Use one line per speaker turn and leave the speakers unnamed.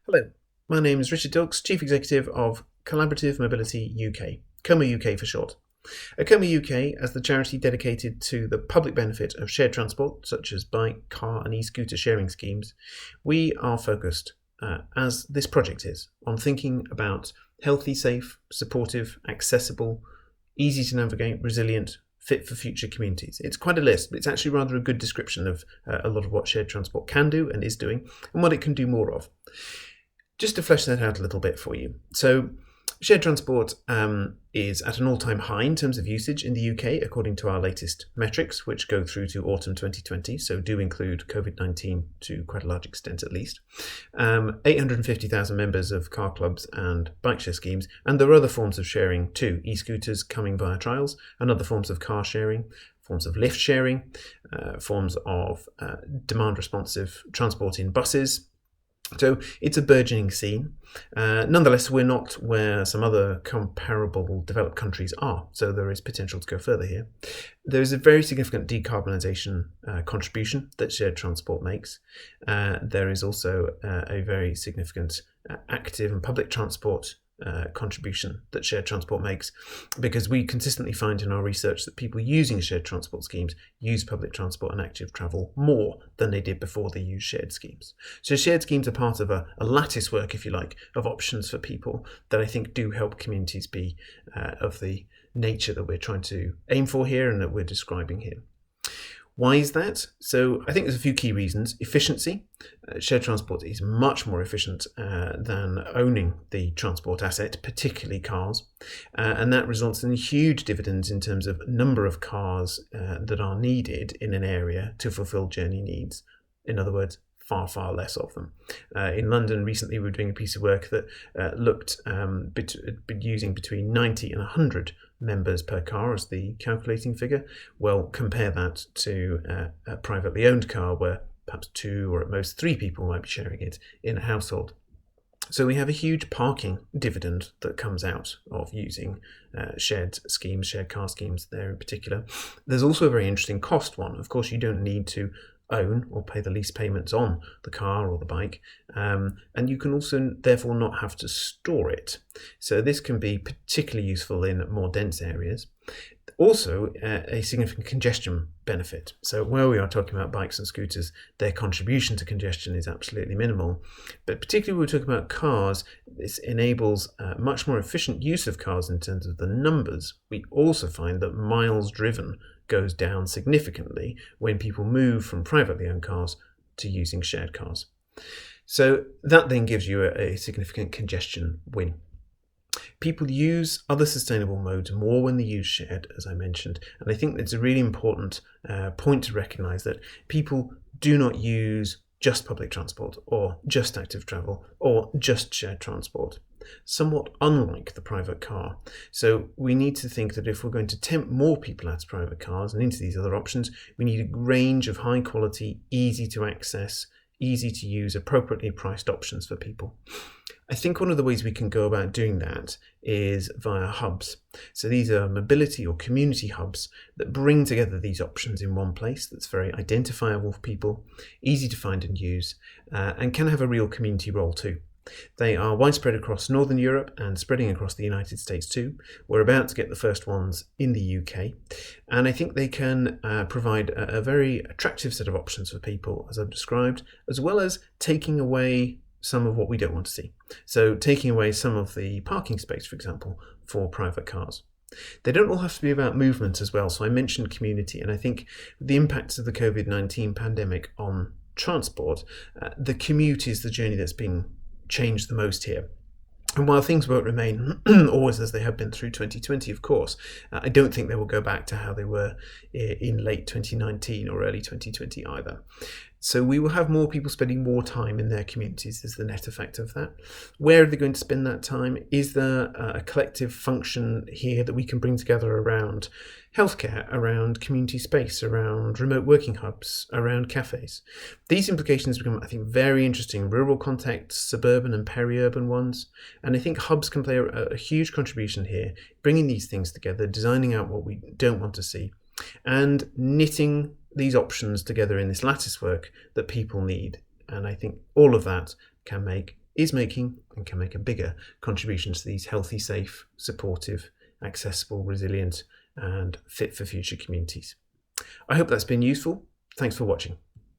Hello, my name is Richard Dilks, Chief Executive of Collaborative Mobility UK, CoMoUK for short. At CoMoUK, as the charity dedicated to the public benefit of shared transport, such as bike, car and e-scooter sharing schemes, we are focused, as this project is, on thinking about healthy, safe, supportive, accessible, easy to navigate, resilient, fit for future communities. It's quite a list, but it's actually rather a good description of a lot of what shared transport can do and is doing, and what it can do more of. Just to flesh that out a little bit for you. So shared transport is at an all-time high in terms of usage in the UK, according to our latest metrics, which go through to autumn 2020, so do include COVID-19 to quite a large extent at least. 850,000 members of car clubs and bike share schemes, and there are other forms of sharing too, e-scooters coming via trials, and other forms of car sharing, forms of lift sharing, forms of demand-responsive transport in buses. So it's a burgeoning scene. Nonetheless, we're not where some other comparable developed countries are, so there is potential to go further here. There is a very significant decarbonisation contribution that shared transport makes. There is also a very significant active and public transport contribution that shared transport makes, because we consistently find in our research that people using shared transport schemes use public transport and active travel more than they did before they used shared schemes. So shared schemes are part of a lattice work, if you like, of options for people that I think do help communities be of the nature that we're trying to aim for here and that we're describing here. Why is that? So I think there's a few key reasons. Efficiency. Shared transport is much more efficient than owning the transport asset, particularly cars. And that results in huge dividends in terms of number of cars that are needed in an area to fulfill journey needs. In other words, far, far less of them. In London recently, we were doing a piece of work that looked using between 90 and 100 members per car as the calculating figure. Well, compare that to a privately owned car where perhaps 2 or at most 3 people might be sharing it in a household. So we have a huge parking dividend that comes out of using shared schemes, shared car schemes there in particular. There's also a very interesting cost one. Of course, you don't need to own or pay the lease payments on the car or the bike, and you can also therefore not have to store it. So this can be particularly useful in more dense areas. Also a significant congestion benefit. So where we are talking about bikes and scooters, their contribution to congestion is absolutely minimal. But particularly when we're talking about cars, this enables much more efficient use of cars in terms of the numbers. We also find that miles driven goes down significantly when people move from privately owned cars to using shared cars. So that then gives you a significant congestion win. People use other sustainable modes more when they use shared, as I mentioned, and I think it's a really important point to recognise that people do not use just public transport or just active travel or just shared transport, somewhat unlike the private car. So we need to think that if we're going to tempt more people out of private cars and into these other options, we need a range of high quality, easy to access, easy to use, appropriately priced options for people. I think one of the ways we can go about doing that is via hubs. So these are mobility or community hubs that bring together these options in one place that's very identifiable for people, easy to find and use, and can have a real community role too. They are widespread across Northern Europe and spreading across the United States too. We're about to get the first ones in the UK. And I think they can provide a very attractive set of options for people, as I've described, as well as taking away some of what we don't want to see. So taking away some of the parking space, for example, for private cars. They don't all have to be about movement as well. So I mentioned community, and I think the impacts of the COVID-19 pandemic on transport, the commute is the journey that's being changed the most here. And while things won't remain always as they have been through 2020, of course, I don't think they will go back to how they were in late 2019 or early 2020 either. So we will have more people spending more time in their communities is the net effect of that. Where are they going to spend that time? Is there a collective function here that we can bring together around healthcare, around community space, around remote working hubs, around cafes? These implications become, I think, very interesting in rural contexts, suburban and peri-urban ones. And I think hubs can play a huge contribution here, bringing these things together, designing out what we don't want to see, and knitting these options together in this lattice work that people need. And I think all of that can make is making and can make a bigger contribution to these healthy, safe, supportive, accessible, resilient and fit for future communities. I hope that's been useful. Thanks for watching.